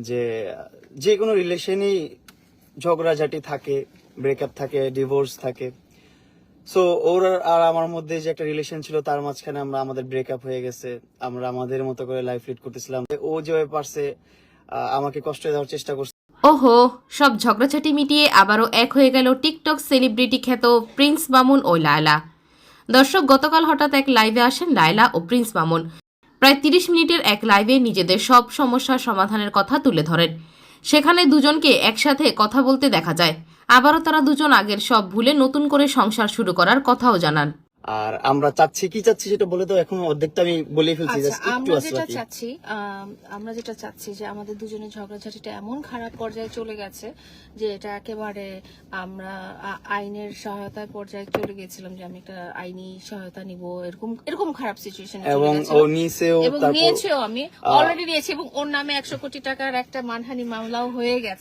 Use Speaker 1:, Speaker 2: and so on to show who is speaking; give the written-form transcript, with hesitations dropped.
Speaker 1: যে যে কোনো রিলেশনেই ঝগড়াঝাটি থাকে, ব্রেকআপ থাকে, ডিভোর্স থাকে। সো ওর আর আমার মধ্যে যে একটা রিলেশন ছিল তার মাঝখানে আমাদের ব্রেকআপ হয়ে গেছে। আমরা আমাদের মতো করে লাইফ লিড করতেছিলাম। ও যেভাবে পারছে আমাকে কষ্ট দেওয়ার চেষ্টা করছে।
Speaker 2: ওহো, সব ঝগড়াঝাটি মিটিয়ে আবারও এক হয়ে গেল টিকটক সেলিব্রিটি খ্যাত প্রিন্স মামুন ও লায়লা। দর্শক, গতকাল হঠাৎ এক লাইভে আসেন লায়লা ও প্রিন্স মামুন। প্রায় 30 মিনিটের এক লাইভে নিজেদের সব সমস্যার সমাধানের কথা তুলে ধরেন। সেখানে দুজনকে একসাথে কথা বলতে দেখা যায়। আবারও তারা দুজন আগের সব ভুলে নতুন করে সংসার শুরু করার কথাও জানান।
Speaker 1: আর আমরা চাচ্ছি সেটা বলে তো এখন অর্ধেকটা আমি বলে ফেলছি,
Speaker 3: আচ্ছা,
Speaker 1: জাস্ট একটু
Speaker 3: আমরা
Speaker 1: আছে
Speaker 3: যেটা
Speaker 1: বাকি।
Speaker 3: চাচ্ছি যে আমাদের দুজনের ঝগড়াঝাটিটা এমন খারাপ পর্যায়ে চলে গেছে যে এটা একেবারে আমরা আইনের সহায়তার পর্যায়ে চলে গেছিলাম, যে আমি একটা আইনি সহায়তা নিব, এরকম খারাপ সিচুয়েশন
Speaker 1: এবং ও নিছেও,
Speaker 3: এবং
Speaker 1: তারপর
Speaker 3: নিয়েছেও, আমি অলরেডি নিয়েছি এবং ওর নামে 100 কোটি টাকার একটা মানহানি মামলাও হয়ে গেছে।